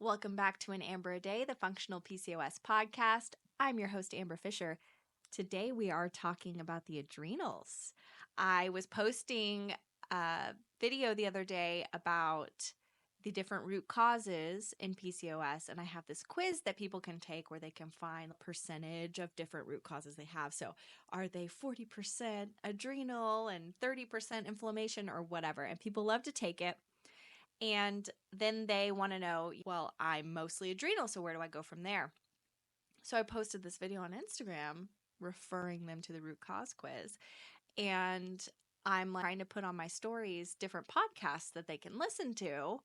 Welcome back to An Amber a Day, the Functional PCOS podcast. I'm your host, Amber Fisher. Today we are talking about the adrenals. I was posting a video the other day about the different root causes in PCOS, and I have this quiz that people can take where they can find the percentage of different root causes they have. So are they 40% adrenal and 30% inflammation or whatever? And people love to take it. And then they want to know, well, I'm mostly adrenal, so where do I go from there? So I posted this video on Instagram referring them to the root cause quiz. And I'm trying to put on my stories different podcasts that they can listen to.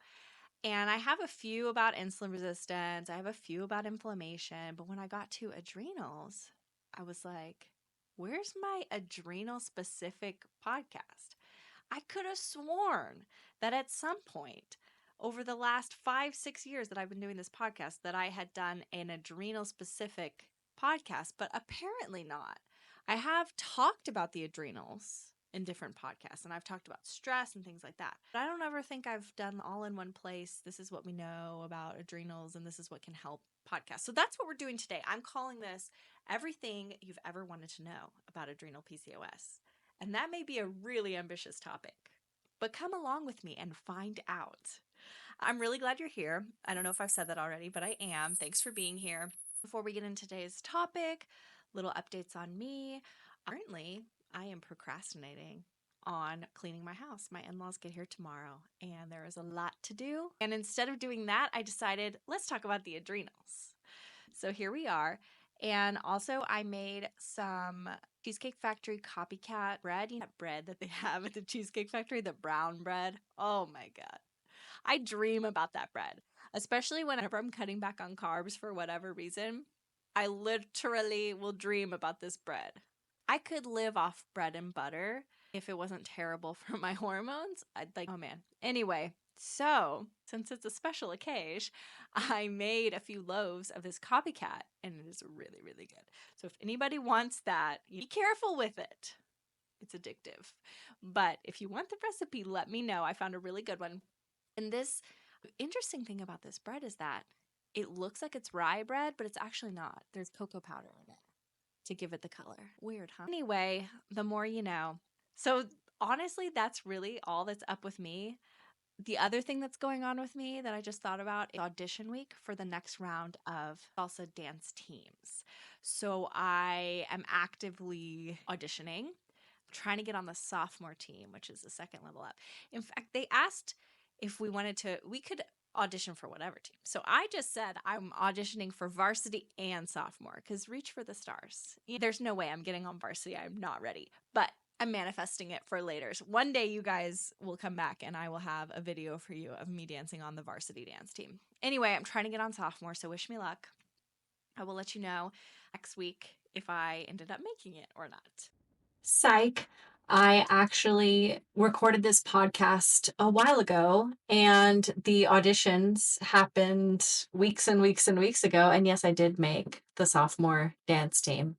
And I have a few about insulin resistance. I have a few about inflammation. But when I got to adrenals, I was like, where's my adrenal specific podcast? I could have sworn that at some point over the last 5-6 years that I've been doing this podcast that I had done an adrenal specific podcast, but apparently not. I have talked about the adrenals in different podcasts, and I've talked about stress and things like that. But I don't ever think I've done all in one place. This is what we know about adrenals, and this is what can help podcast. So that's what we're doing today. I'm calling this everything you've ever wanted to know about adrenal PCOS. And that may be a really ambitious topic, but come along with me and find out. I'm really glad you're here. I don't know if I've said that already, but I am. Thanks for being here. Before we get into today's topic, little updates on me. Currently, I am procrastinating on cleaning my house. My in-laws get here tomorrow, and there is a lot to do. And instead of doing that, I decided, let's talk about the adrenals. So here we are. And also I made some Cheesecake Factory copycat bread. You know that bread that they have at the Cheesecake Factory, the brown bread? Oh my God. I dream about that bread, especially whenever I'm cutting back on carbs for whatever reason. I literally will dream about this bread. I could live off bread and butter if it wasn't terrible for my hormones. I'd like, oh man. Anyway, so since it's a special occasion, I made a few loaves of this copycat and it is really, really good. So if anybody wants that, be careful with it. It's addictive. But if you want the recipe, let me know. I found a really good one. And this interesting thing about this bread is that it looks like it's rye bread, but it's actually not. There's cocoa powder in it to give it the color. Weird, huh? Anyway, the more you know. So honestly, that's really all that's up with me. The other thing that's going on with me that I just thought about is audition week for the next round of salsa dance teams. So I am actively auditioning, trying to get on the sophomore team, which is the second level up. In fact, they asked if we could audition for whatever team. So I just said I'm auditioning for varsity and sophomore because reach for the stars. There's no way I'm getting on varsity. I'm not ready. But I'm manifesting it for later. So one day you guys will come back and I will have a video for you of me dancing on the varsity dance team. Anyway, I'm trying to get on sophomore, so wish me luck. I will let you know next week if I ended up making it or not. Psych. I actually recorded this podcast a while ago, and the auditions happened weeks and weeks and weeks ago. And yes, I did make the sophomore dance team.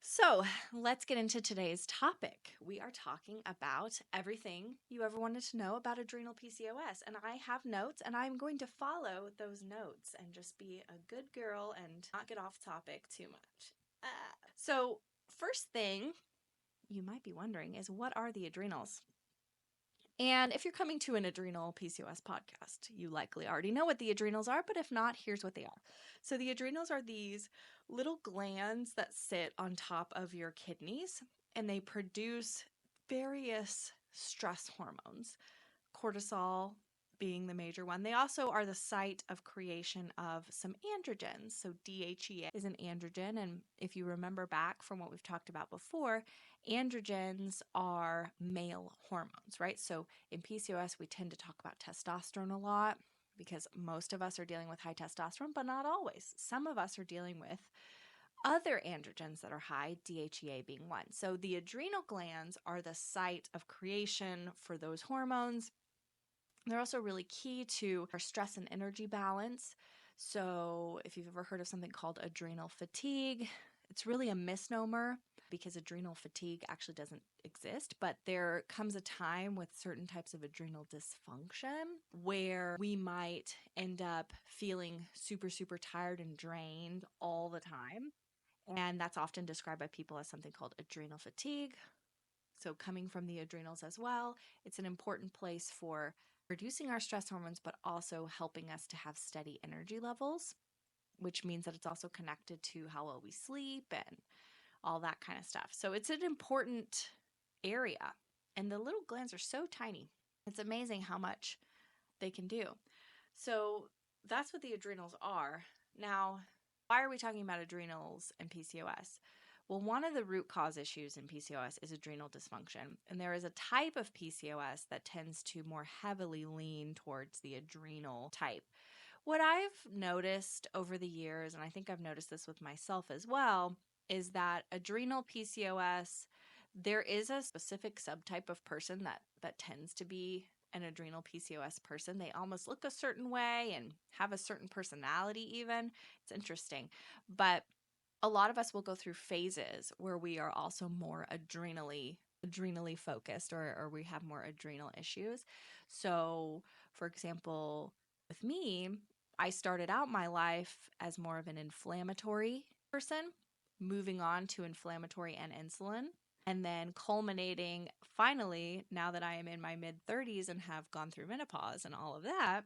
So let's get into today's topic. We are talking about everything you ever wanted to know about adrenal PCOS. And I have notes, and I'm going to follow those notes and just be a good girl and not get off topic too much. So, first thing you might be wondering is, what are the adrenals? And if you're coming to an adrenal PCOS podcast, you likely already know what the adrenals are, but if not, here's what they are. So the adrenals are these little glands that sit on top of your kidneys, and they produce various stress hormones, cortisol being the major one. They also are the site of creation of some androgens. So DHEA is an androgen, and if you remember back from what we've talked about before, androgens are male hormones, right? So in PCOS, we tend to talk about testosterone a lot because most of us are dealing with high testosterone, but not always. Some of us are dealing with other androgens that are high, DHEA being one. So the adrenal glands are the site of creation for those hormones. They're also really key to our stress and energy balance. So if you've ever heard of something called adrenal fatigue, it's really a misnomer. because adrenal fatigue actually doesn't exist, but there comes a time with certain types of adrenal dysfunction where we might end up feeling super, super tired and drained all the time. And that's often described by people as something called adrenal fatigue. So, coming from the adrenals as well, it's an important place for reducing our stress hormones, but also helping us to have steady energy levels, which means that it's also connected to how well we sleep and all that kind of stuff. So, it's an important area. And the little glands are so tiny. It's amazing how much they can do. So, that's what the adrenals are. Now, why are we talking about adrenals and PCOS? Well, one of the root cause issues in PCOS is adrenal dysfunction. And there is a type of PCOS that tends to more heavily lean towards the adrenal type. What I've noticed over the years, and I think I've noticed this with myself as well, is that adrenal PCOS, there is a specific subtype of person that tends to be an adrenal PCOS person. They almost look a certain way and have a certain personality even. It's interesting. But a lot of us will go through phases where we are also more adrenally focused, or we have more adrenal issues. So, for example, with me, I started out my life as more of an inflammatory person, moving on to inflammatory and insulin, and then culminating finally, now that I am in my mid 30s and have gone through menopause and all of that.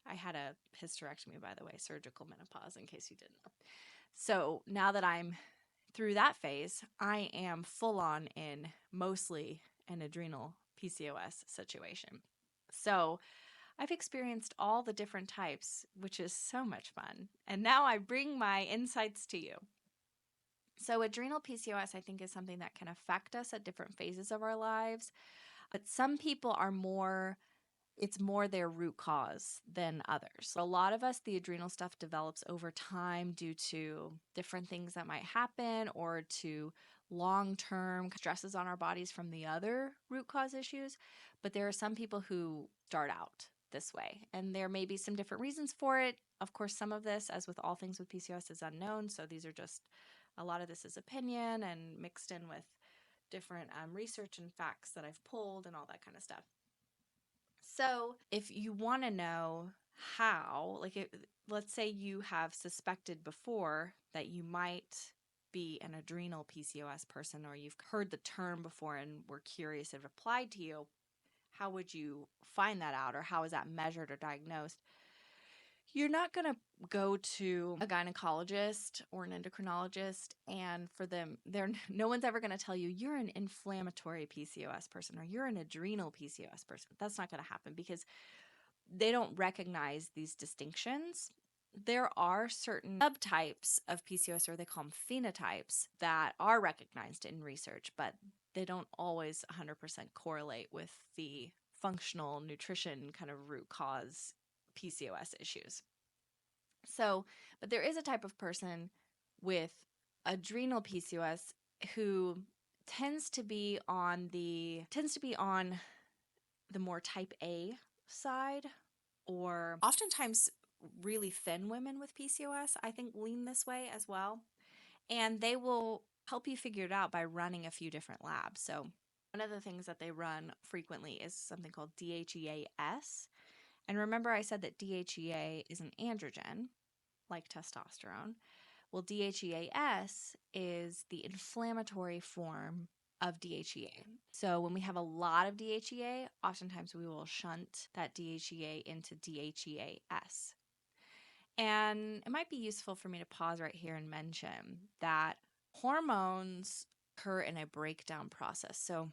I had a hysterectomy, by the way, surgical menopause, in case you didn't know. So now that I'm through that phase, I am full on in mostly an adrenal PCOS situation. So I've experienced all the different types, which is so much fun. And now I bring my insights to you. So, adrenal PCOS, I think, is something that can affect us at different phases of our lives. But some people are more, it's more their root cause than others. So a lot of us, the adrenal stuff develops over time due to different things that might happen or to long-term stresses on our bodies from the other root cause issues. But there are some people who start out this way, and there may be some different reasons for it. Of course, some of this, as with all things with PCOS, is unknown. So these are just, a lot of this is opinion and mixed in with different research and facts that I've pulled and all that kind of stuff. So, if you want to know how, let's say you have suspected before that you might be an adrenal PCOS person, or you've heard the term before and were curious if it applied to you, how would you find that out, or how is that measured or diagnosed? You're not going to go to a gynecologist or an endocrinologist, and for them, no one's ever going to tell you you're an inflammatory PCOS person or you're an adrenal PCOS person. That's not going to happen because they don't recognize these distinctions. There are certain subtypes of PCOS, or they call them phenotypes, that are recognized in research, but they don't always 100% correlate with the functional nutrition kind of root cause PCOS issues. So, but there is a type of person with adrenal PCOS who tends to be on the more type A side, or oftentimes really thin women with PCOS, I think, lean this way as well. And they will help you figure it out by running a few different labs. So, one of the things that they run frequently is something called DHEAS. And remember, I said that DHEA is an androgen, like testosterone. Well, DHEAS is the inflammatory form of DHEA. So when we have a lot of DHEA, oftentimes we will shunt that DHEA into DHEAS. And it might be useful for me to pause right here and mention that hormones occur in a breakdown process. So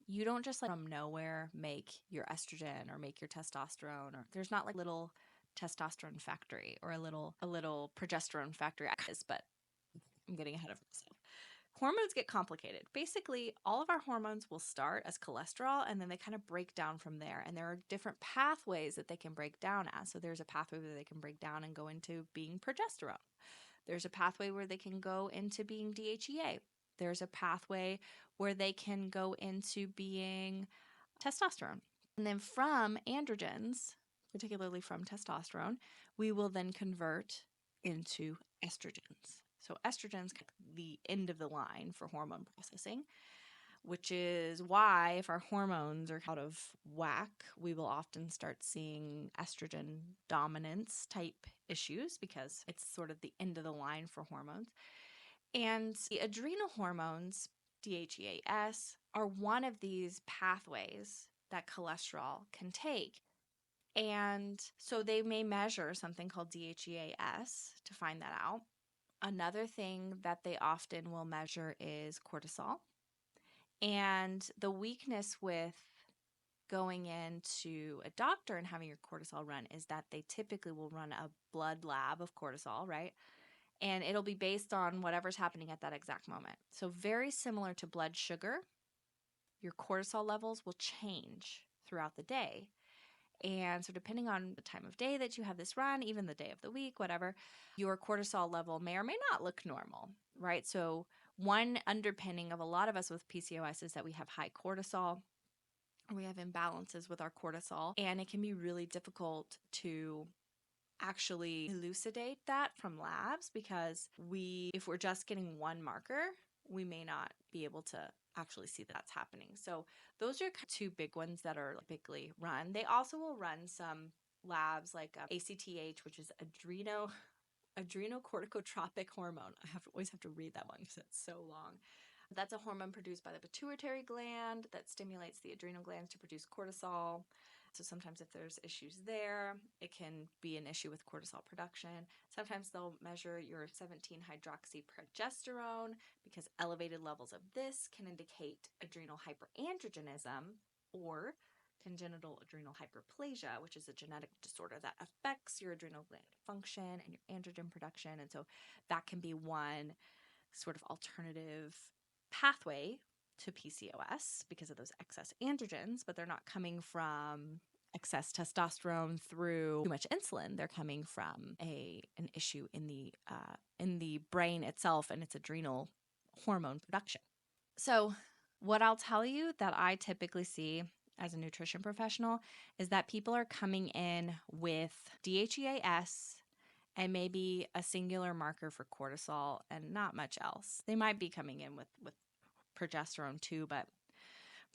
you don't just from nowhere make your estrogen or make your testosterone, or there's not like a little testosterone factory or a little progesterone factory, but I'm getting ahead of myself. Hormones get complicated. Basically, all of our hormones will start as cholesterol and then they kind of break down from there. And there are different pathways that they can break down as. So there's a pathway where they can break down and go into being progesterone. There's a pathway where they can go into being DHEA. There's a pathway where they can go into being testosterone. And then from androgens, particularly from testosterone, we will then convert into estrogens. So estrogen's kind of the end of the line for hormone processing, which is why if our hormones are out of whack, we will often start seeing estrogen dominance type issues because it's sort of the end of the line for hormones. And the adrenal hormones, DHEAS, are one of these pathways that cholesterol can take. And so they may measure something called DHEAS to find that out. Another thing that they often will measure is cortisol. And the weakness with going into a doctor and having your cortisol run is that they typically will run a blood lab of cortisol, right? And it'll be based on whatever's happening at that exact moment. So very similar to blood sugar, your cortisol levels will change throughout the day. And so depending on the time of day that you have this run, even the day of the week, whatever, your cortisol level may or may not look normal, right? So one underpinning of a lot of us with PCOS is that we have high cortisol. We have imbalances with our cortisol, and it can be really difficult to actually elucidate that from labs because if we're just getting one marker, we may not be able to actually see that that's happening. So those are two big ones that are typically run. They also will run some labs like ACTH, which is adrenocorticotropic hormone. Always have to read that one because it's so long. That's a hormone produced by the pituitary gland that stimulates the adrenal glands to produce cortisol. So sometimes if there's issues there, it can be an issue with cortisol production. Sometimes they'll measure your 17-hydroxyprogesterone because elevated levels of this can indicate adrenal hyperandrogenism or congenital adrenal hyperplasia, which is a genetic disorder that affects your adrenal gland function and your androgen production. And so that can be one sort of alternative pathway to PCOS because of those excess androgens, but they're not coming from excess testosterone through too much insulin. They're coming from an issue in the brain itself and its adrenal hormone production. So what I'll tell you that I typically see as a nutrition professional is that people are coming in with DHEAS and maybe a singular marker for cortisol and not much else. They might be coming in with progesterone too, but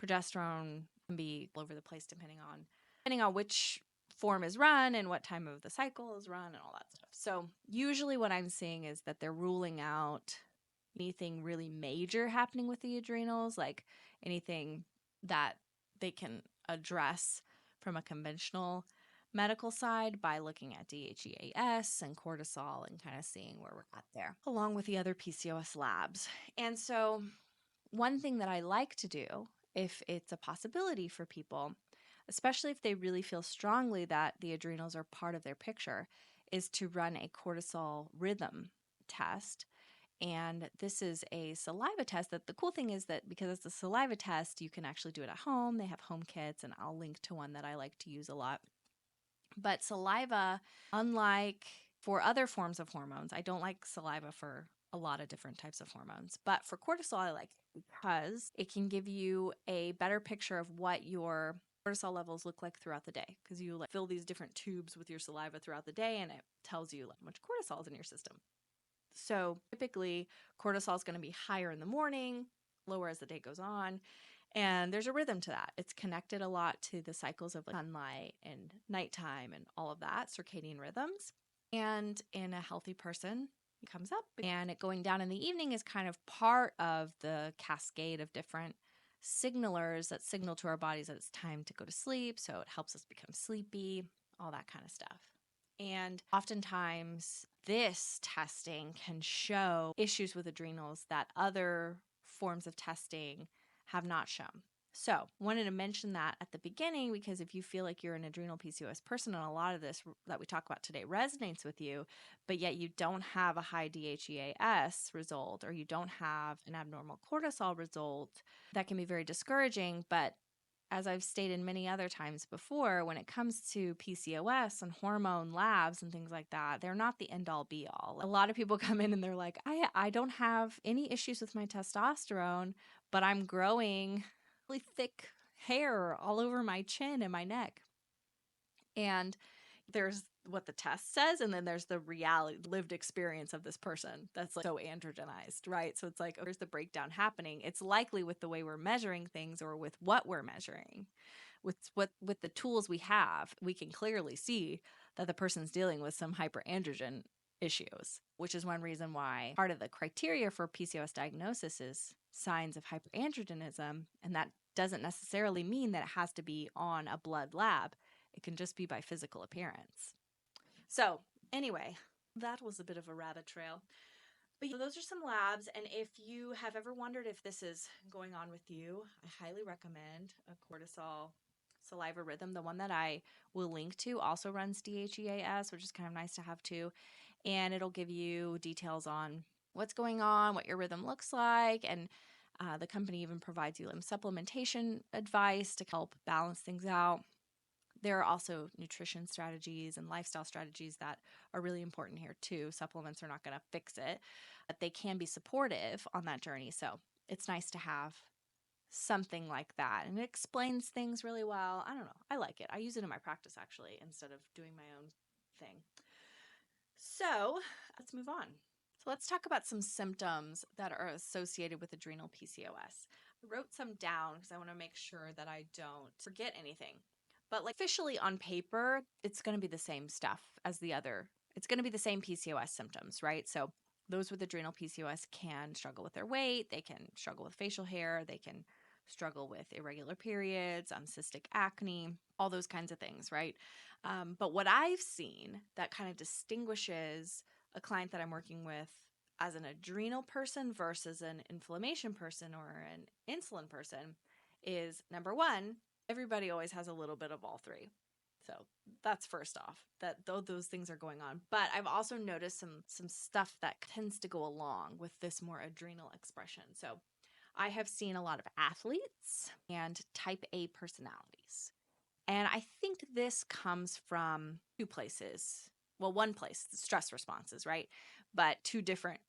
progesterone can be all over the place depending on which form is run and what time of the cycle is run and all that stuff. So usually what I'm seeing is that they're ruling out anything really major happening with the adrenals, like anything that they can address from a conventional medical side by looking at DHEAS and cortisol and kind of seeing where we're at there, along with the other PCOS labs. And so one thing that I like to do, if it's a possibility for people, especially if they really feel strongly that the adrenals are part of their picture, is to run a cortisol rhythm test. And this is a saliva test that the cool thing is that because it's a saliva test, you can actually do it at home. They have home kits, and I'll link to one that I like to use a lot. But saliva, unlike for other forms of hormones, I don't like saliva for a lot of different types of hormones. But for cortisol, I like it because it can give you a better picture of what your cortisol levels look like throughout the day, because you fill these different tubes with your saliva throughout the day and it tells you how much cortisol is in your system. So typically cortisol is going to be higher in the morning, lower as the day goes on. And there's a rhythm to that. It's connected a lot to the cycles of sunlight and nighttime and all of that, circadian rhythms. And in a healthy person, it comes up, and it going down in the evening is kind of part of the cascade of different signalers that signal to our bodies that it's time to go to sleep. So it helps us become sleepy, all that kind of stuff. And oftentimes this testing can show issues with adrenals that other forms of testing have not shown. So wanted to mention that at the beginning, because if you feel like you're an adrenal PCOS person and a lot of this that we talk about today resonates with you, but yet you don't have a high DHEAS result or you don't have an abnormal cortisol result, that can be very discouraging. But as I've stated many other times before, when it comes to PCOS and hormone labs and things like that, they're not the end all be all. A lot of people come in and they're like, I don't have any issues with my testosterone, but I'm growing really thick hair all over my chin and my neck. And there's what the test says, and then there's the reality, lived experience of this person that's like so androgenized, right? So it's like, oh, there's the breakdown happening. It's likely with the way we're measuring things or with what we're measuring, with the tools we have, we can clearly see that the person's dealing with some hyperandrogen issues, which is one reason why part of the criteria for PCOS diagnosis is signs of hyperandrogenism, and that doesn't necessarily mean that it has to be on a blood lab. It can just be by physical appearance. So, anyway, that was a bit of a rabbit trail. But those are some labs, and if you have ever wondered if this is going on with you, I highly recommend a cortisol saliva rhythm. The one that I will link to also runs DHEAS, which is kind of nice to have too. And it'll give you details on what's going on, what your rhythm looks like, and the company even provides you supplementation advice to help balance things out. There are also nutrition strategies and lifestyle strategies that are really important here too. Supplements are not going to fix it, but they can be supportive on that journey. So it's nice to have something like that. And it explains things really well. I don't know. I like it. I use it in my practice actually instead of doing my own thing. So let's move on. So let's talk about some symptoms that are associated with adrenal PCOS. I wrote some down because I want to make sure that I don't forget anything. But like officially on paper, it's going to be the same stuff as the other. It's going to be the same PCOS symptoms, right? So those with adrenal PCOS can struggle with their weight, they can struggle with facial hair, they can struggle with irregular periods, cystic acne, all those kinds of things, right? But what I've seen that kind of distinguishes a client that I'm working with as an adrenal person versus an inflammation person or an insulin person is number one, everybody always has a little bit of all three. So that's first off, that though those things are going on. But I've also noticed some stuff that tends to go along with this more adrenal expression. So I have seen a lot of athletes and type A personalities. And I think this comes from two places. Well, one place, stress responses, right? But two different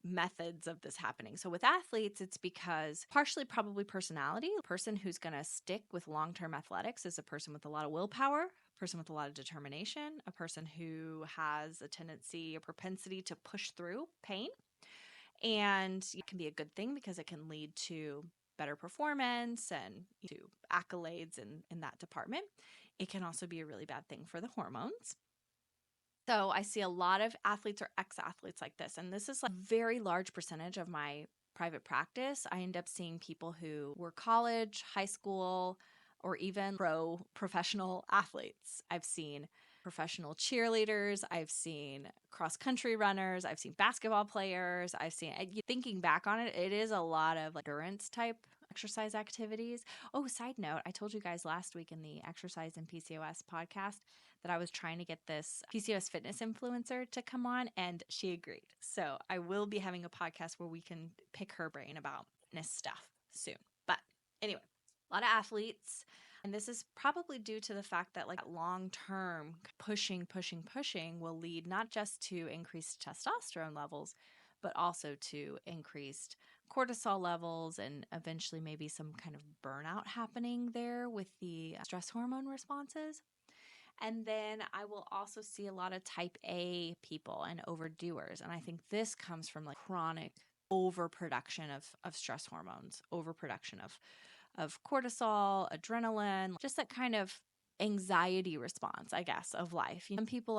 methods of this happening. So with athletes, it's because partially probably personality. A person who's going to stick with long-term athletics is a person with a lot of willpower, a person with a lot of determination, a person who has a tendency, a propensity to push through pain. And it can be a good thing because it can lead to better performance and to accolades in that department. It can also be a really bad thing for the hormones. So I see a lot of athletes or ex-athletes like this, and this is a very large percentage of my private practice. I end up seeing people who were college, high school, or even professional athletes. I've seen professional cheerleaders, I've seen cross-country runners, I've seen basketball players, I've seen, thinking back on it, it is a lot of endurance type exercise activities. Oh, side note, I told you guys last week in the Exercise and PCOS podcast that I was trying to get this PCOS fitness influencer to come on, and she agreed. So I will be having a podcast where we can pick her brain about fitness stuff soon. But anyway, a lot of athletes. And this is probably due to the fact that long-term pushing will lead not just to increased testosterone levels, but also to increased cortisol levels and eventually maybe some kind of burnout happening there with the stress hormone responses. And then I will also see a lot of type A people and overdoers. And I think this comes from chronic overproduction of stress hormones, overproduction of cortisol, adrenaline, just that kind of anxiety response, I guess, of life. Some people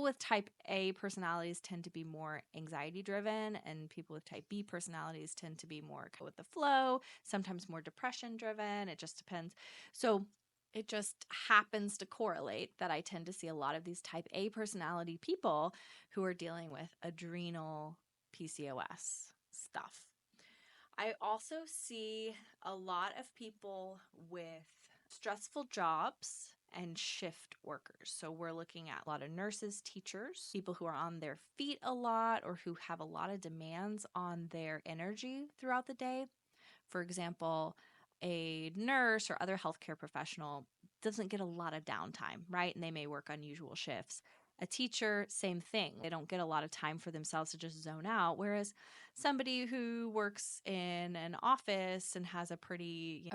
with type A personalities tend to be more anxiety driven, and people with type B personalities tend to be more go with the flow, sometimes more depression driven. It just depends. So it just happens to correlate that I tend to see a lot of these type A personality people who are dealing with adrenal PCOS stuff. I also see a lot of people with stressful jobs and shift workers. So we're looking at a lot of nurses, teachers, people who are on their feet a lot or who have a lot of demands on their energy throughout the day. For example, a nurse or other healthcare professional doesn't get a lot of downtime, right? And they may work unusual shifts. A teacher, same thing. They don't get a lot of time for themselves to just zone out. Whereas somebody who works in an office and has a pretty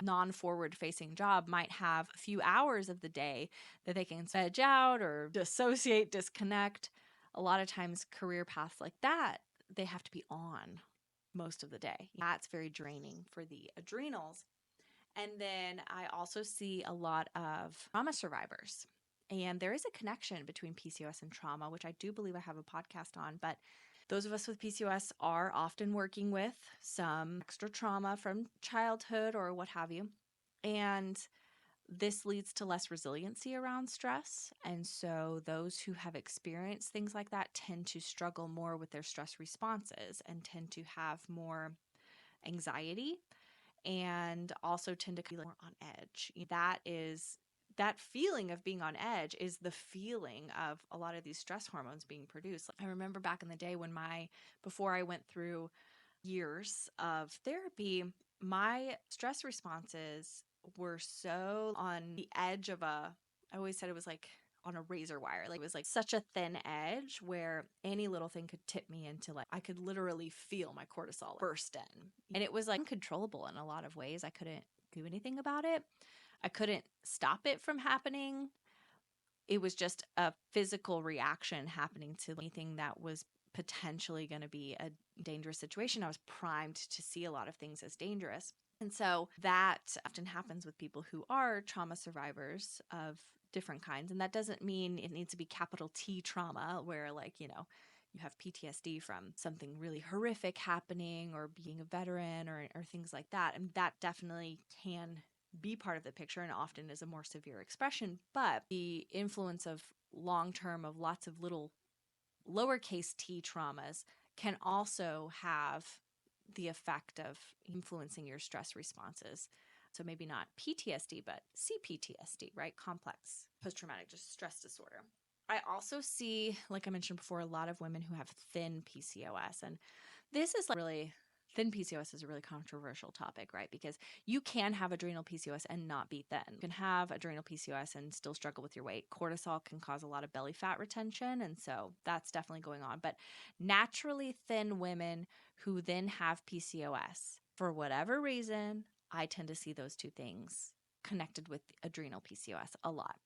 non-forward facing job might have a few hours of the day that they can veg out or dissociate, disconnect. A lot of times career paths like that, they have to be on most of the day. That's very draining for the adrenals. And then I also see a lot of trauma survivors. And there is a connection between PCOS and trauma, which I do believe I have a podcast on. But those of us with PCOS are often working with some extra trauma from childhood or what have you. And this leads to less resiliency around stress. And so those who have experienced things like that tend to struggle more with their stress responses and tend to have more anxiety and also tend to be more on edge. That feeling of being on edge is the feeling of a lot of these stress hormones being produced. I remember back in the day when before I went through years of therapy, my stress responses were so on the edge of I always said it was like on a razor wire. Like it was like such a thin edge where any little thing could tip me into I could literally feel my cortisol burst in. And it was like uncontrollable in a lot of ways. I couldn't do anything about it. I couldn't stop it from happening. It was just a physical reaction happening to anything that was potentially going to be a dangerous situation. I was primed to see a lot of things as dangerous. And so that often happens with people who are trauma survivors of different kinds. And that doesn't mean it needs to be capital T trauma, where you have PTSD from something really horrific happening or being a veteran or things like that. And that definitely can be part of the picture and often is a more severe expression. But the influence of long term of lots of little lowercase t traumas can also have the effect of influencing your stress responses. So maybe not PTSD, but CPTSD, right? Complex post-traumatic stress disorder. I also see, like I mentioned before, a lot of women who have thin PCOS. And this is thin PCOS is a really controversial topic, right? Because you can have adrenal PCOS and not be thin. You can have adrenal PCOS and still struggle with your weight. Cortisol can cause a lot of belly fat retention. And so that's definitely going on. But naturally thin women who then have PCOS, for whatever reason, I tend to see those two things connected with adrenal PCOS a lot.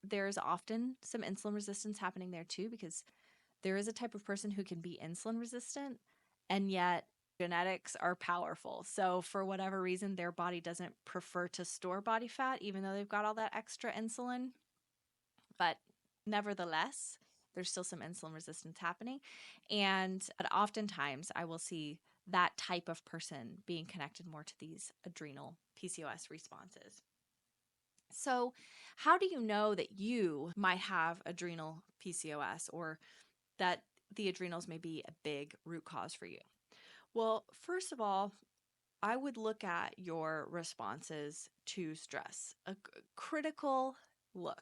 There's often some insulin resistance happening there too, because there is a type of person who can be insulin resistant, and yet genetics are powerful. So for whatever reason, their body doesn't prefer to store body fat, even though they've got all that extra insulin. But nevertheless, there's still some insulin resistance happening. And oftentimes I will see that type of person being connected more to these adrenal PCOS responses. So how do you know that you might have adrenal PCOS or that the adrenals may be a big root cause for you? Well, first of all, I would look at your responses to stress, a critical look.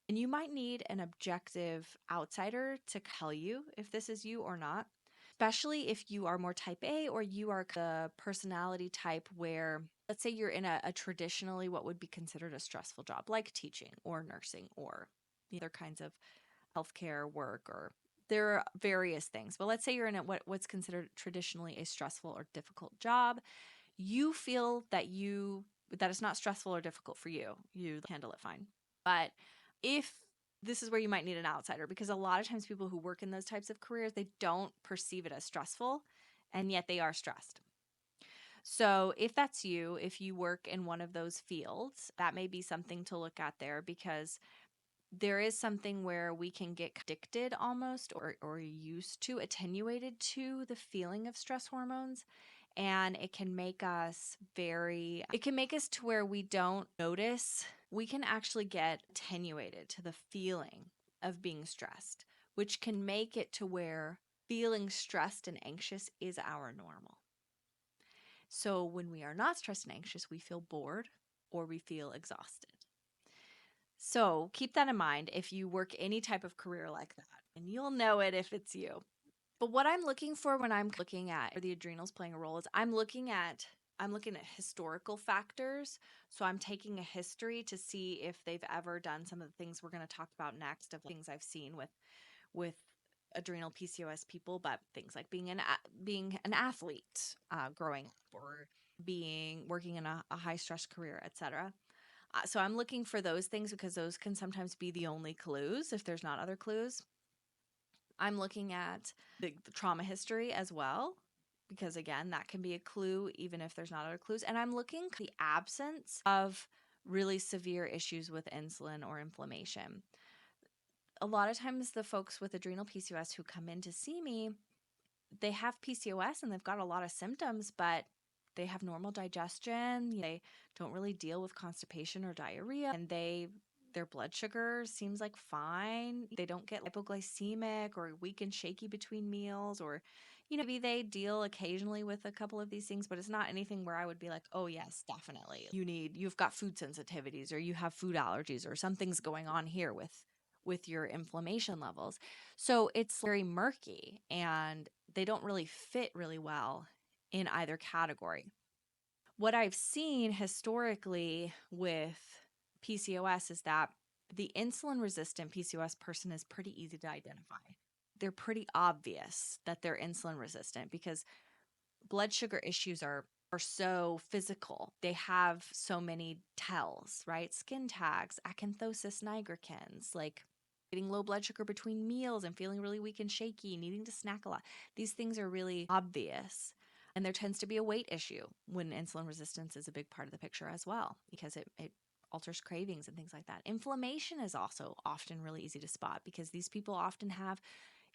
And you might need an objective outsider to tell you if this is you or not, especially if you are more type A or you are the personality type where, let's say you're in a traditionally what would be considered a stressful job, like teaching or nursing or the other kinds of healthcare work, or there are various things. But let's say you're in what's considered traditionally a stressful or difficult job. You feel that it's not stressful or difficult for you. You handle it fine. But if this is where you might need an outsider, because a lot of times people who work in those types of careers, they don't perceive it as stressful, and yet they are stressed. So if that's you, if you work in one of those fields, that may be something to look at there, because there is something where we can get addicted almost or used to, attenuated to the feeling of stress hormones. And it can make us to where we don't notice. We can actually get attenuated to the feeling of being stressed, which can make it to where feeling stressed and anxious is our normal. So when we are not stressed and anxious, we feel bored or we feel exhausted. So keep that in mind if you work any type of career like that, and you'll know it if it's you. But what I'm looking for when I'm looking at the adrenals playing a role is I'm looking at I'm looking at historical factors. So I'm taking a history to see if they've ever done some of the things we're going to talk about next, of things I've seen with adrenal PCOS people, but things like being an athlete growing up, or working in a high stress career, etc. So I'm looking for those things because those can sometimes be the only clues if there's not other clues. I'm looking at the trauma history as well, because again, that can be a clue even if there's not other clues. And I'm looking at the absence of really severe issues with insulin or inflammation. A lot of times the folks with adrenal PCOS who come in to see me, they have PCOS and they've got a lot of symptoms, but they have normal digestion. They don't really deal with constipation or diarrhea, and their blood sugar seems like fine. They don't get hypoglycemic or weak and shaky between meals, or maybe they deal occasionally with a couple of these things, but it's not anything where I would be like, oh yes, definitely. You've got food sensitivities, or you have food allergies, or something's going on here with your inflammation levels. So it's very murky, and they don't really fit really well in either category. What I've seen historically with PCOS is that the insulin resistant PCOS person is pretty easy to identify. They're pretty obvious that they're insulin resistant because blood sugar issues are so physical. They have so many tells, right? Skin tags, acanthosis nigricans, like getting low blood sugar between meals and feeling really weak and shaky, needing to snack a lot. These things are really obvious. And there tends to be a weight issue when insulin resistance is a big part of the picture as well, because it alters cravings and things like that. Inflammation is also often really easy to spot because these people often have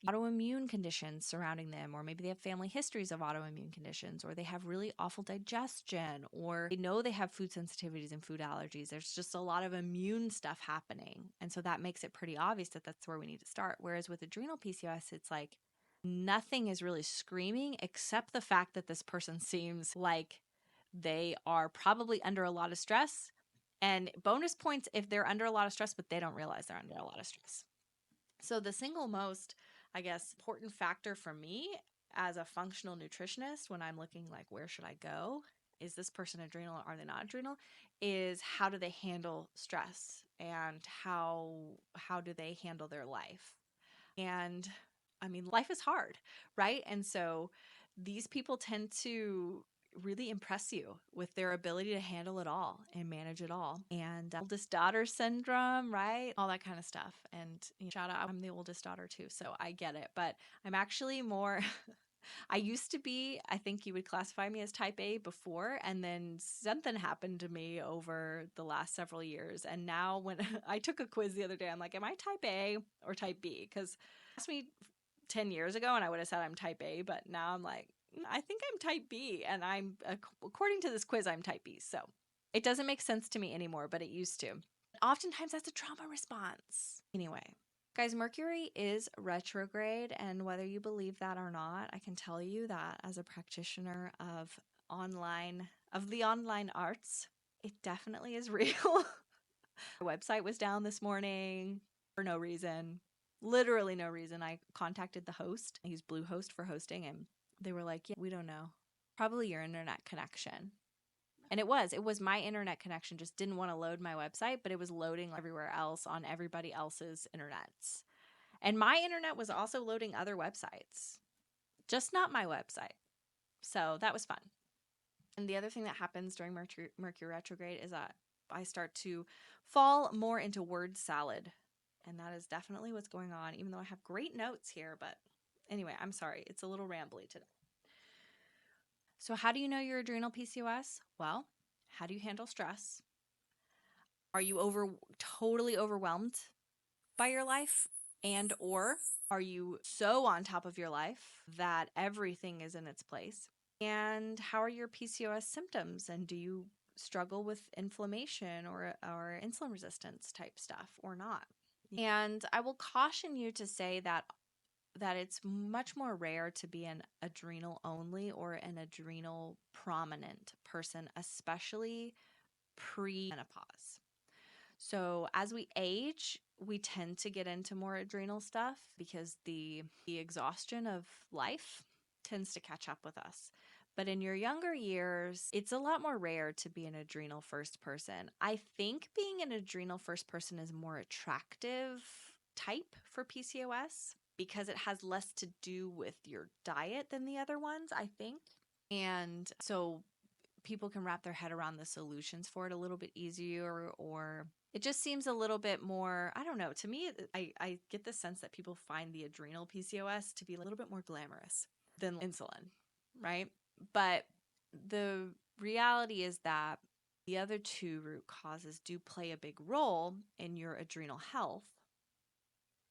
autoimmune conditions surrounding them, or maybe they have family histories of autoimmune conditions, or they have really awful digestion, or they know they have food sensitivities and food allergies. There's just a lot of immune stuff happening. And so that makes it pretty obvious that that's where we need to start. Whereas with adrenal PCOS, it's like nothing is really screaming except the fact that this person seems like they are probably under a lot of stress. And bonus points if they're under a lot of stress, but they don't realize they're under a lot of stress. So the single most, I guess, important factor for me as a functional nutritionist when I'm looking like, where should I go? Is this person adrenal or are they not adrenal? Is how do they handle stress, and how do they handle their life? And I mean, life is hard, right? And so these people tend to really impress you with their ability to handle it all and manage it all. And oldest daughter syndrome, right? All that kind of stuff. And shout out, I'm the oldest daughter too, so I get it. But I'm actually more, I used to be, I think you would classify me as type A before, and then something happened to me over the last several years. And now when I took a quiz the other day, I'm like, am I type A or type B? Because asked me 10 years ago and I would have said I'm type A, but now I'm like, I think I'm type B, and according to this quiz, I'm type B. So it doesn't make sense to me anymore, but it used to. Oftentimes that's a trauma response. Anyway, guys, Mercury is retrograde, and whether you believe that or not, I can tell you that as a practitioner of the online arts, it definitely is real. My website was down this morning for no reason. Literally no reason. I contacted the host. I use Bluehost for hosting, and they were like, yeah, we don't know. Probably your internet connection. And it was my internet connection just didn't want to load my website, but it was loading everywhere else on everybody else's internets. And my internet was also loading other websites, just not my website. So that was fun. And the other thing that happens during Mercury retrograde is that I start to fall more into word salad. And that is definitely what's going on, even though I have great notes here. But anyway, I'm sorry. It's a little rambly today. So how do you know your adrenal PCOS? Well, how do you handle stress? Are you totally overwhelmed by your life? And or are you so on top of your life that everything is in its place? And how are your PCOS symptoms? And do you struggle with inflammation or insulin resistance type stuff or not? And I will caution you to say that it's much more rare to be an adrenal only or an adrenal prominent person, especially pre-menopause. So as we age, we tend to get into more adrenal stuff because the exhaustion of life tends to catch up with us. But in your younger years, it's a lot more rare to be an adrenal first person. I think being an adrenal first person is more attractive type for PCOS because it has less to do with your diet than the other ones, I think. And so people can wrap their head around the solutions for it a little bit easier, or it just seems a little bit more, I don't know. To me, I get the sense that people find the adrenal PCOS to be a little bit more glamorous than insulin, right? But the reality is that the other two root causes do play a big role in your adrenal health.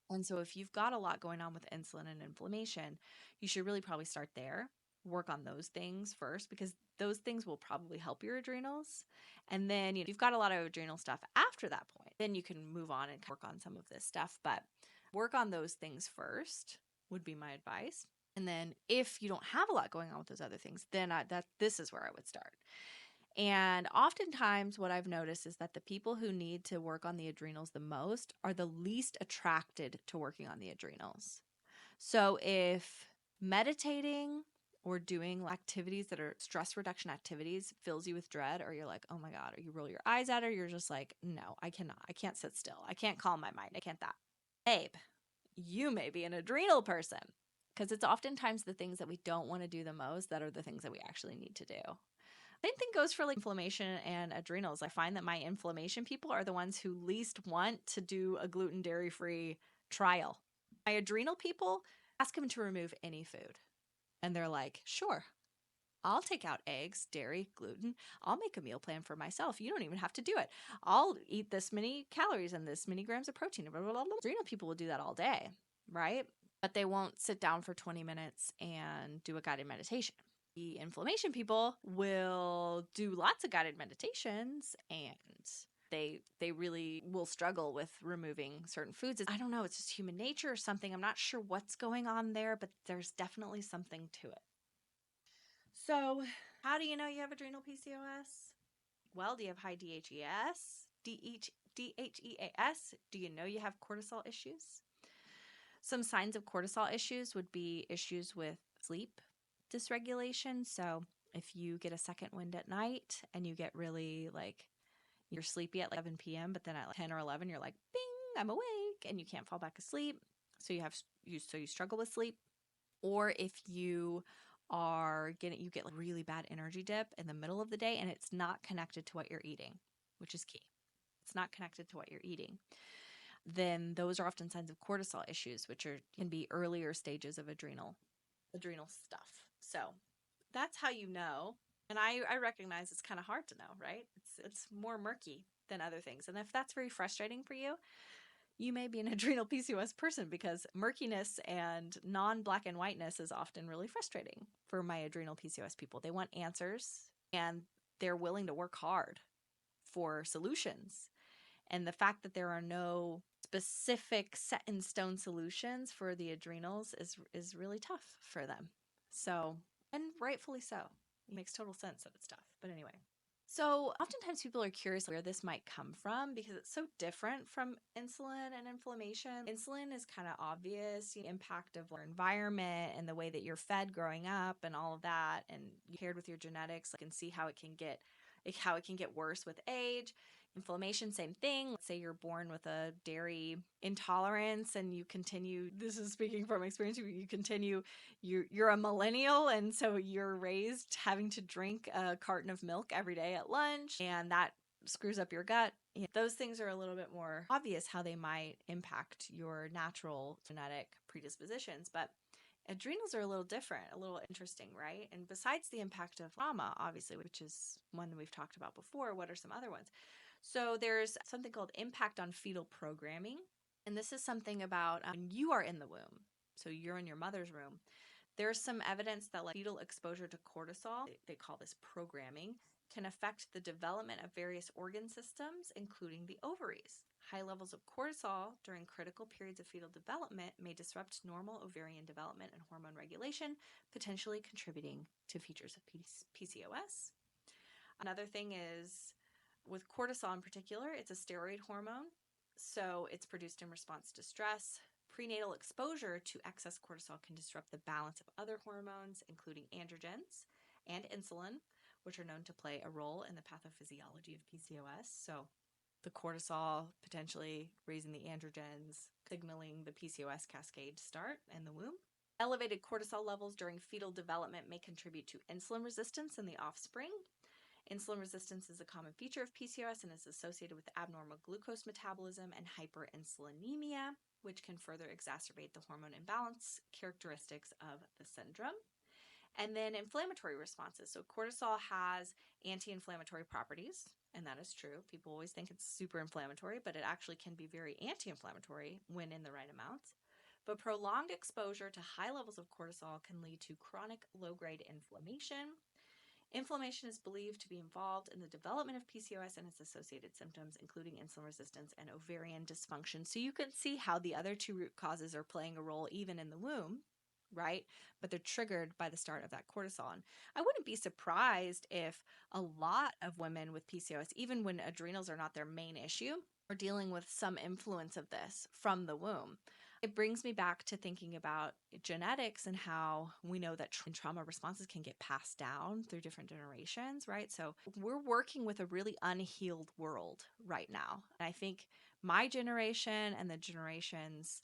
And so if you've got a lot going on with insulin and inflammation, you should really probably start there, work on those things first, because those things will probably help your adrenals. And then, if you've got a lot of adrenal stuff after that point, then you can move on and work on some of this stuff. But work on those things first would be my advice. And then if you don't have a lot going on with those other things, then this is where I would start. And oftentimes, what I've noticed is that the people who need to work on the adrenals the most are the least attracted to working on the adrenals. So, if meditating or doing activities that are stress reduction activities fills you with dread, or you're like, oh my God, or you roll your eyes at it, or you're just like, no, I cannot. I can't sit still. I can't calm my mind. I can't that. Babe, you may be an adrenal person because it's oftentimes the things that we don't want to do the most that are the things that we actually need to do. Same thing goes for like inflammation and adrenals. I find that my inflammation people are the ones who least want to do a gluten dairy free trial. My adrenal people, ask them to remove any food. And they're like, sure, I'll take out eggs, dairy, gluten. I'll make a meal plan for myself. You don't even have to do it. I'll eat this many calories and this many grams of protein. Blah, blah, blah, blah. Adrenal people will do that all day, right? But they won't sit down for 20 minutes and do a guided meditation. The inflammation people will do lots of guided meditations, and they really will struggle with removing certain foods. I don't know, it's just human nature or something. I'm not sure what's going on there, but there's definitely something to it. So, how do you know you have adrenal PCOS? Well, do you have high DHEAS? DHEAS? Do you know you have cortisol issues? Some signs of cortisol issues would be issues with sleep dysregulation. So if you get a second wind at night and you get really like, you're sleepy at like 7 p.m., but then at like 10 or 11, you're like, bing, I'm awake, and you can't fall back asleep. So you struggle with sleep. Or if you get like really bad energy dip in the middle of the day and it's not connected to what you're eating, which is key. It's not connected to what you're eating. Then those are often signs of cortisol issues, which can be earlier stages of adrenal stuff. So that's how you know. And I recognize it's kind of hard to know, right? It's more murky than other things. And if that's very frustrating for you, you may be an adrenal PCOS person, because murkiness and non-black and whiteness is often really frustrating for my adrenal PCOS people. They want answers and they're willing to work hard for solutions. And the fact that there are no specific set in stone solutions for the adrenals is really tough for them. So, and rightfully so. It makes total sense that it's tough. But anyway. So, oftentimes people are curious where this might come from because it's so different from insulin and inflammation. Insulin is kind of obvious, the impact of our environment and the way that you're fed growing up and all of that, and you paired with your genetics, you can see how it can get worse with age. Inflammation, same thing. Let's say you're born with a dairy intolerance and you continue, this is speaking from experience, you're a millennial, and so you're raised having to drink a carton of milk every day at lunch, and that screws up your gut. Those things are a little bit more obvious how they might impact your natural genetic predispositions, but adrenals are a little different, a little interesting, right? And besides the impact of trauma, obviously, which is one that we've talked about before, what are some other ones? So there's something called impact on fetal programming. And this is something about when you are in the womb, so you're in your mother's room, there's some evidence that like fetal exposure to cortisol, they call this programming, can affect the development of various organ systems, including the ovaries. High levels of cortisol during critical periods of fetal development may disrupt normal ovarian development and hormone regulation, potentially contributing to features of PCOS. Another thing is with cortisol in particular, it's a steroid hormone. So it's produced in response to stress. Prenatal exposure to excess cortisol can disrupt the balance of other hormones, including androgens, and insulin, which are known to play a role in the pathophysiology of PCOS. So the cortisol potentially raising the androgens, signaling the PCOS cascade to start in the womb. Elevated cortisol levels during fetal development may contribute to insulin resistance in the offspring. Insulin resistance is a common feature of PCOS and is associated with abnormal glucose metabolism and hyperinsulinemia, which can further exacerbate the hormone imbalance characteristics of the syndrome. And then inflammatory responses. So cortisol has anti-inflammatory properties, and that is true. People always think it's super inflammatory, but it actually can be very anti-inflammatory when in the right amounts. But prolonged exposure to high levels of cortisol can lead to chronic low-grade inflammation. Inflammation is believed to be involved in the development of PCOS and its associated symptoms, including insulin resistance and ovarian dysfunction. So you can see how the other two root causes are playing a role even in the womb, right? But they're triggered by the start of that cortisol. And I wouldn't be surprised if a lot of women with PCOS, even when adrenals are not their main issue, are dealing with some influence of this from the womb. It brings me back to thinking about genetics and how we know that trauma responses can get passed down through different generations, right? So we're working with a really unhealed world right now. And I think my generation and the generations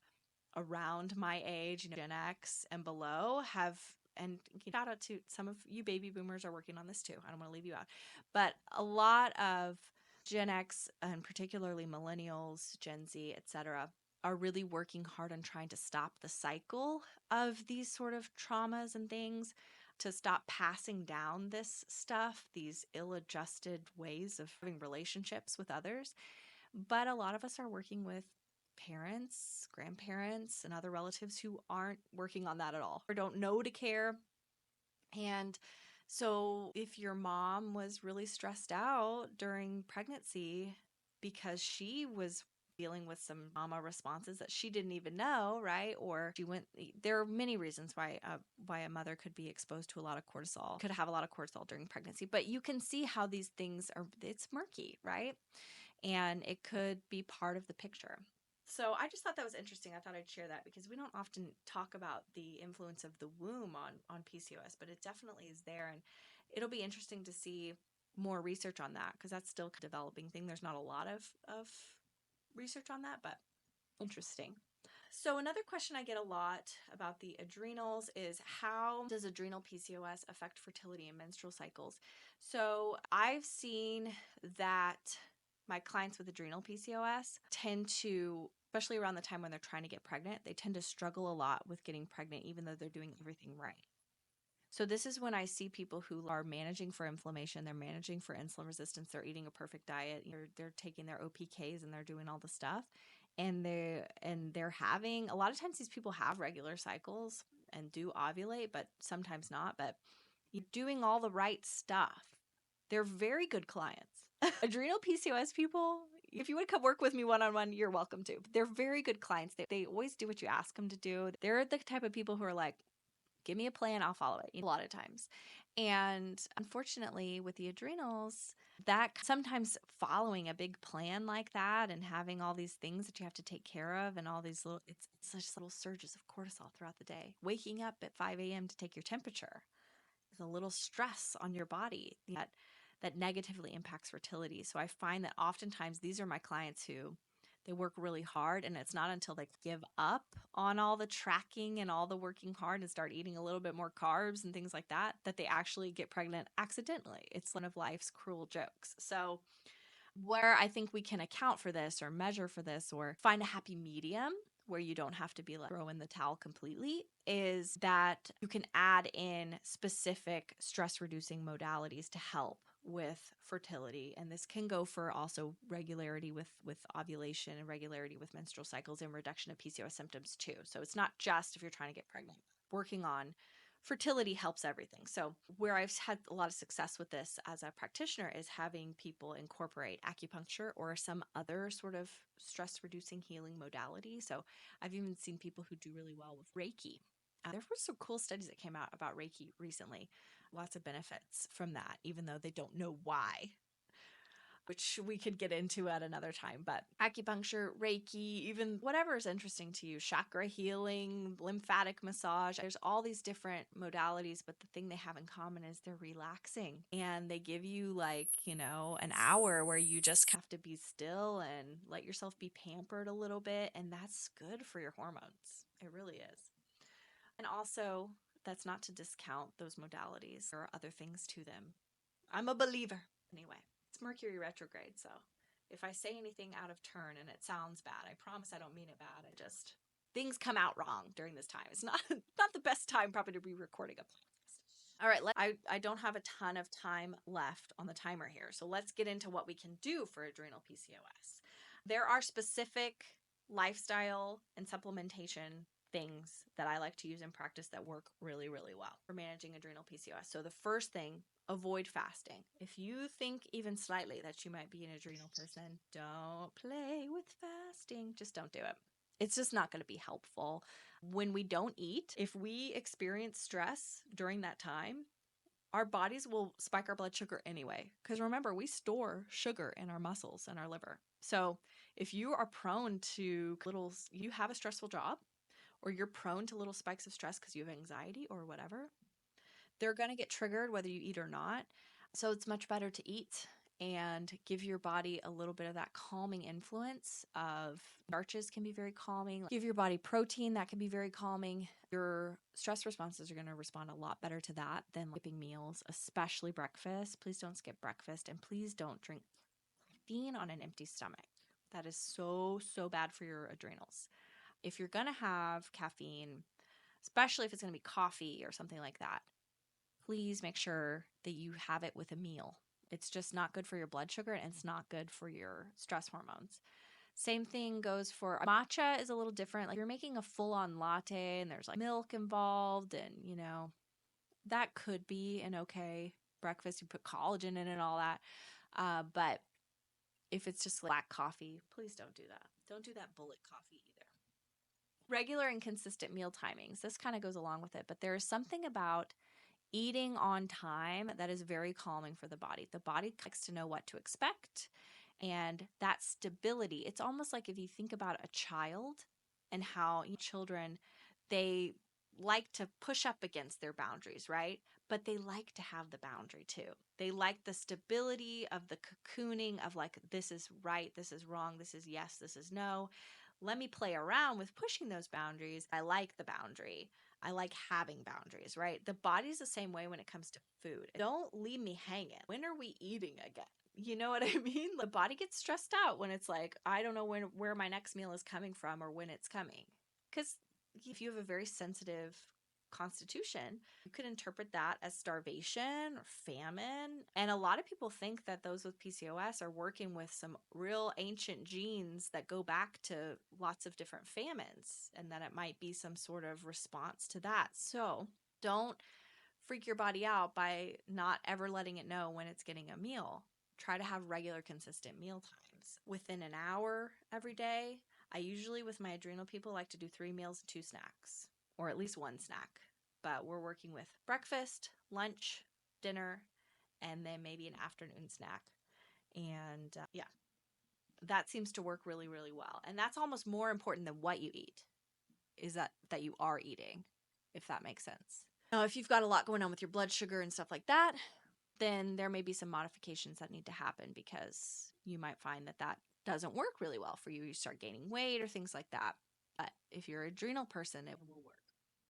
around my age, Gen X and below, have, and shout out to some of you baby boomers are working on this too. I don't want to leave you out. But a lot of Gen X and particularly millennials, Gen Z, etc., are really working hard on trying to stop the cycle of these sort of traumas and things, to stop passing down this stuff, these ill-adjusted ways of having relationships with others. But a lot of us are working with parents, grandparents, and other relatives who aren't working on that at all or don't know to care. And so if your mom was really stressed out during pregnancy because she was dealing with some trauma responses that she didn't even know, right? Or she went, there are many reasons why a mother could be exposed to a lot of cortisol, could have a lot of cortisol during pregnancy, but you can see how these things are, it's murky, right? And it could be part of the picture. So I just thought that was interesting. I thought I'd share that because we don't often talk about the influence of the womb on PCOS, but it definitely is there. And it'll be interesting to see more research on that because that's still a developing thing. There's not a lot of research on that, but interesting. So another question I get a lot about the adrenals is, how does adrenal PCOS affect fertility and menstrual cycles? So I've seen that my clients with adrenal PCOS tend to, especially around the time when they're trying to get pregnant, they tend to struggle a lot with getting pregnant even though they're doing everything right. So this is when I see people who are managing for inflammation, they're managing for insulin resistance, they're eating a perfect diet, they're taking their OPKs and they're doing all the stuff. And they're having, a lot of times these people have regular cycles and do ovulate, but sometimes not. But you're doing all the right stuff. They're very good clients. Adrenal PCOS people, if you would come work with me one-on-one, you're welcome to. They're very good clients. They always do what you ask them to do. They're the type of people who are like, give me a plan, I'll follow it, a lot of times. And unfortunately, with the adrenals, that sometimes following a big plan like that and having all these things that you have to take care of and all these little, it's such little surges of cortisol throughout the day. Waking up at 5 a.m. to take your temperature is a little stress on your body that negatively impacts fertility. So I find that oftentimes these are my clients who, they work really hard, and it's not until they give up on all the tracking and all the working hard and start eating a little bit more carbs and things like that, that they actually get pregnant accidentally. It's one of life's cruel jokes. So where I think we can account for this or measure for this or find a happy medium where you don't have to be like throw in the towel completely, is that you can add in specific stress reducing modalities to help with fertility. And this can go for also regularity with ovulation and regularity with menstrual cycles and reduction of PCOS symptoms too. So it's not just if you're trying to get pregnant. Working on fertility helps everything. So where I've had a lot of success with this as a practitioner is having people incorporate acupuncture or some other sort of stress reducing healing modality. So I've even seen people who do really well with Reiki. There were some cool studies that came out about Reiki recently. Lots of benefits from that, even though they don't know why. which we could get into at another time. But acupuncture, Reiki, even whatever is interesting to you, chakra healing, lymphatic massage, there's all these different modalities, but the thing they have in common is they're relaxing. And they give you like, an hour where you just have to be still and let yourself be pampered a little bit. And that's good for your hormones. It really is. And also, that's not to discount those modalities. There are other things to them. I'm a believer. Anyway, it's Mercury retrograde, so if I say anything out of turn and it sounds bad, I promise I don't mean it bad. Things come out wrong during this time. It's not not the best time probably to be recording a podcast. All right, I don't have a ton of time left on the timer here, so let's get into what we can do for adrenal PCOS. There are specific lifestyle and supplementation things that I like to use in practice that work really, really well for managing adrenal PCOS. So the first thing, avoid fasting. If you think even slightly that you might be an adrenal person, don't play with fasting. Just don't do it. It's just not going to be helpful. When we don't eat, if we experience stress during that time, our bodies will spike our blood sugar anyway. Because remember, we store sugar in our muscles and our liver. So if you are prone to you have a stressful job, or you're prone to little spikes of stress because you have anxiety or whatever, they're going to get triggered whether you eat or not. So it's much better to eat and give your body a little bit of that calming influence of starches can be very calming. Give your body protein, that can be very calming. Your stress responses are going to respond a lot better to that than skipping meals, especially breakfast. Please don't skip breakfast, and please don't drink caffeine on an empty stomach. That is so, so bad for your adrenals. If you're going to have caffeine, especially if it's going to be coffee or something like that, please make sure that you have it with a meal. It's just not good for your blood sugar, and it's not good for your stress hormones. Same thing goes for matcha is a little different. Like you're making a full-on latte and there's like milk involved, and that could be an okay breakfast. You put collagen in it and all that. But if it's just black coffee, please don't do that. Don't do that bullet coffee either. Regular and consistent meal timings. This kind of goes along with it, but there is something about eating on time that is very calming for the body. The body likes to know what to expect, and that stability. It's almost like if you think about a child and how children, they like to push up against their boundaries, right? But they like to have the boundary too. They like the stability of the cocooning of like, this is right, this is wrong, this is yes, this is no. Let me play around with pushing those boundaries. I like the boundary. I like having boundaries, right? The body's the same way when it comes to food. Don't leave me hanging. When are we eating again? You know what I mean? The body gets stressed out when it's like, I don't know where my next meal is coming from or when it's coming. Because if you have a very sensitive constitution, you could interpret that as starvation or famine. And a lot of people think that those with PCOS are working with some real ancient genes that go back to lots of different famines, and that it might be some sort of response to that. So don't freak your body out by not ever letting it know when it's getting a meal. Try to have regular, consistent meal times within an hour every day. I usually, with my adrenal people, like to do 3 meals and 2 snacks, or at least 1 snack. But we're working with breakfast, lunch, dinner, and then maybe an afternoon snack. And yeah, that seems to work really, really well. And that's almost more important than what you eat, is that you are eating, if that makes sense. Now, if you've got a lot going on with your blood sugar and stuff like that, then there may be some modifications that need to happen, because you might find that that doesn't work really well for you. You start gaining weight or things like that. But if you're an adrenal person, it will work.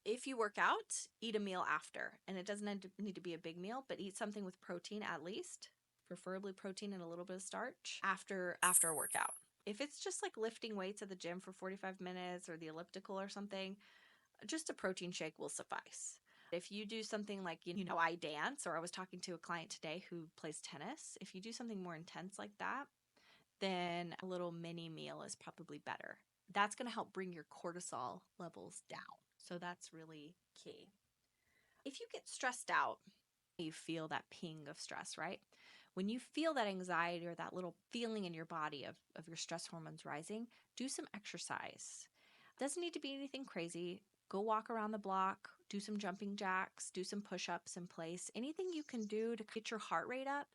If you work out, eat a meal after. And it doesn't need to be a big meal, but eat something with protein at least, preferably protein and a little bit of starch after a workout. If it's just like lifting weights at the gym for 45 minutes or the elliptical or something, just a protein shake will suffice. If you do something like, I dance, or I was talking to a client today who plays tennis, if you do something more intense like that, then a little mini meal is probably better. That's going to help bring your cortisol levels down. So that's really key. If you get stressed out, you feel that ping of stress, right? When you feel that anxiety or that little feeling in your body of your stress hormones rising, do some exercise. It doesn't need to be anything crazy. Go walk around the block, do some jumping jacks, do some push-ups in place. Anything you can do to get your heart rate up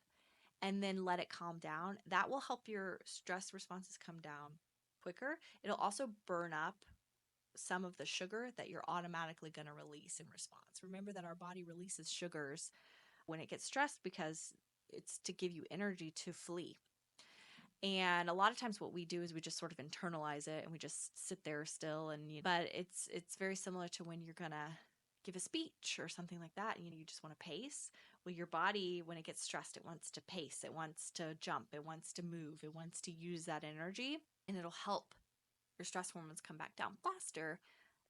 and then let it calm down. That will help your stress responses come down quicker. It'll also burn up some of the sugar that you're automatically going to release in response. Remember that our body releases sugars when it gets stressed because it's to give you energy to flee. And a lot of times what we do is we just sort of internalize it and we just sit there still but it's very similar to when you're going to give a speech or something like that and you just want to pace. Well, your body, when it gets stressed, it wants to pace, it wants to jump, it wants to move, it wants to use that energy, and it'll help your stress hormones come back down faster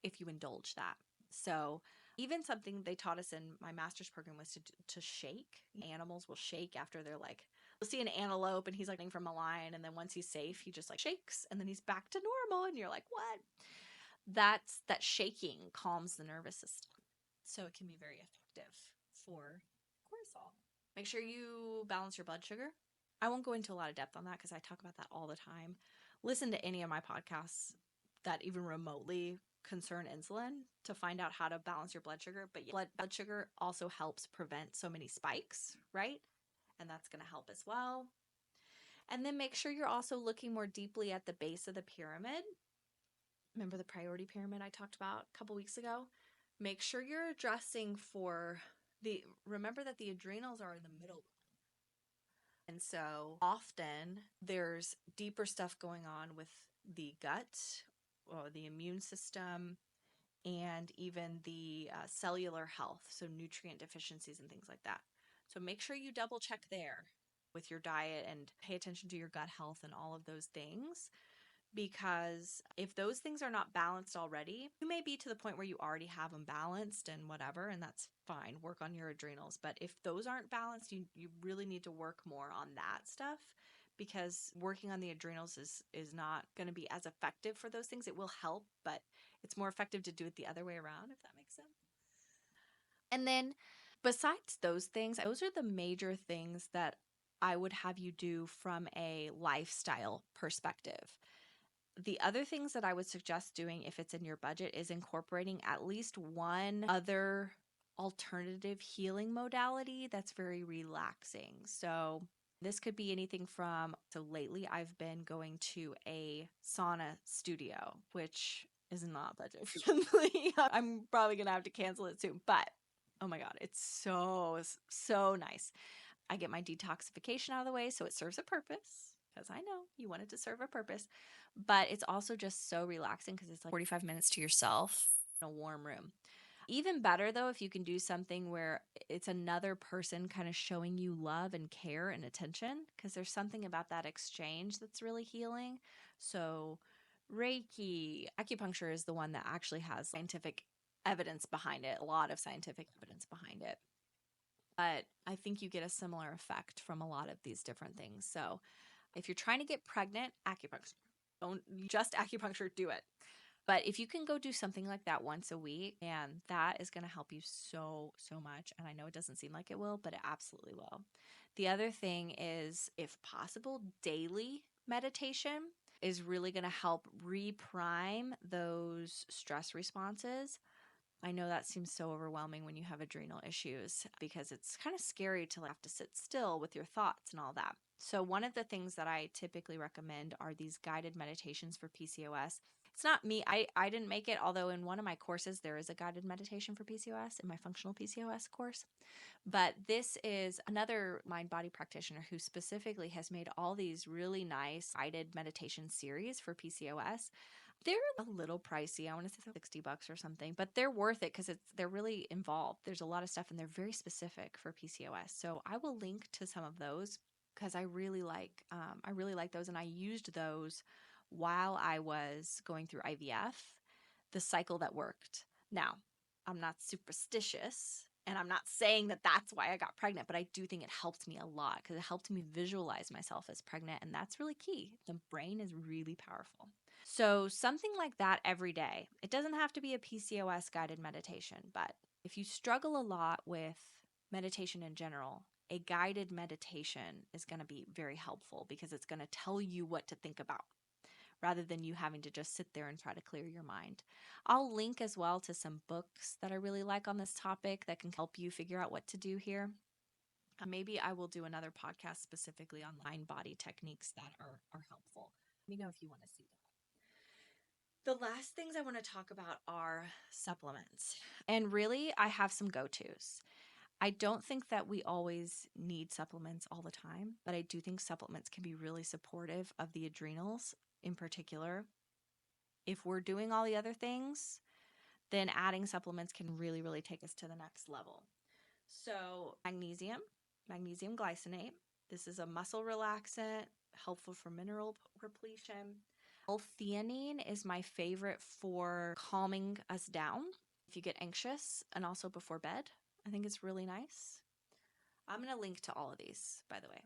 if you indulge that. So even something they taught us in my master's program was to shake. Animals will shake after they're like, you'll see an antelope and he's like from a lion, and then once he's safe, he just like shakes and then he's back to normal, and you're like, what? That shaking calms the nervous system. So it can be very effective for cortisol. Make sure you balance your blood sugar. I won't go into a lot of depth on that because I talk about that all the time. Listen to any of my podcasts that even remotely concern insulin to find out how to balance your blood sugar. But blood sugar also helps prevent so many spikes, right? And that's going to help as well. And then make sure you're also looking more deeply at the base of the pyramid. Remember the priority pyramid I talked about a couple weeks ago? Make sure you're addressing remember that the adrenals are in the middle. And so often there's deeper stuff going on with the gut or the immune system and even the cellular health, so nutrient deficiencies and things like that. So make sure you double check there with your diet and pay attention to your gut health and all of those things. Because if those things are not balanced already, you may be to the point where you already have them balanced and whatever, and that's fine. Work on your adrenals. But if those aren't balanced, you really need to work more on that stuff, because working on the adrenals is not going to be as effective for those things. It will help, but it's more effective to do it the other way around, if that makes sense. And then besides those things, those are the major things that I would have you do from a lifestyle perspective. The other things that I would suggest doing if it's in your budget is incorporating at least one other alternative healing modality that's very relaxing. So this could be anything so lately I've been going to a sauna studio, which is not budget friendly. I'm probably going to have to cancel it soon, but oh my God, it's so nice. I get my detoxification out of the way, so it serves a purpose, because I know you want it to serve a purpose, but it's also just so relaxing because it's like 45 minutes to yourself in a warm room. Even better though, if you can do something where it's another person kind of showing you love and care and attention, because there's something about that exchange that's really healing. So Reiki, acupuncture is the one that actually has scientific evidence behind it, a lot of scientific evidence behind it. But I think you get a similar effect from a lot of these different things. So if you're trying to get pregnant, acupuncture. Don't just acupuncture, do it. But if you can go do something like that once a week, and that is going to help you so much. And I know it doesn't seem like it will, but it absolutely will. The other thing is, if possible, daily meditation is really going to help reprime those stress responses. I know that seems so overwhelming when you have adrenal issues, because it's kind of scary to have to sit still with your thoughts and all that. So one of the things that I typically recommend are these guided meditations for PCOS. It's not me. I didn't make it, although in one of my courses there is a guided meditation for PCOS in my functional PCOS course. But this is another mind-body practitioner who specifically has made all these really nice guided meditation series for PCOS. They're a little pricey. I want to say $60 or something, but they're worth it because they're really involved. There's a lot of stuff and they're very specific for PCOS. So I will link to some of those because I really like those, and I used those while I was going through IVF, the cycle that worked. Now, I'm not superstitious, and I'm not saying that that's why I got pregnant, but I do think it helped me a lot because it helped me visualize myself as pregnant, and that's really key. The brain is really powerful. So something like that every day. It doesn't have to be a PCOS guided meditation, but if you struggle a lot with meditation in general, a guided meditation is going to be very helpful because it's going to tell you what to think about rather than you having to just sit there and try to clear your mind. I'll link as well to some books that I really like on this topic that can help you figure out what to do here. Maybe I will do another podcast specifically on mind body techniques that are helpful. Let me know if you want to see that. The last things I want to talk about are supplements. And really, I have some go-tos. I don't think that we always need supplements all the time, but I do think supplements can be really supportive of the adrenals in particular. If we're doing all the other things, then adding supplements can really, really take us to the next level. So, magnesium glycinate. This is a muscle relaxant, helpful for mineral repletion. L-theanine is my favorite for calming us down if you get anxious and also before bed. I think it's really nice. I'm going to link to all of these, by the way.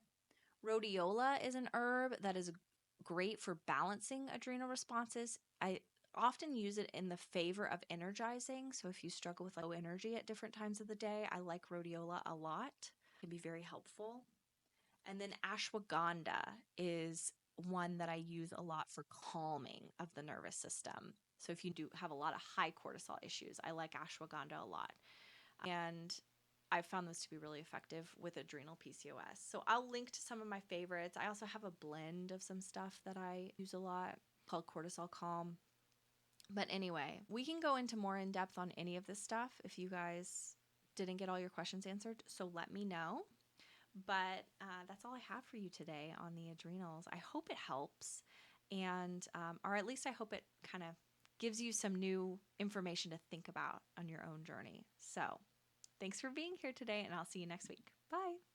Rhodiola is an herb that is great for balancing adrenal responses. I often use it in the favor of energizing. So if you struggle with low energy at different times of the day, I like rhodiola a lot. It can be very helpful. And then ashwagandha is one that I use a lot for calming of the nervous system. So if you do have a lot of high cortisol issues, I like ashwagandha a lot. And I've found this to be really effective with adrenal PCOS. So I'll link to some of my favorites. I also have a blend of some stuff that I use a lot called Cortisol Calm. But anyway, we can go into more in depth on any of this stuff if you guys didn't get all your questions answered. So let me know. But that's all I have for you today on the adrenals. I hope it helps, and or at least I hope it kind of gives you some new information to think about on your own journey. So thanks for being here today, and I'll see you next week. Bye.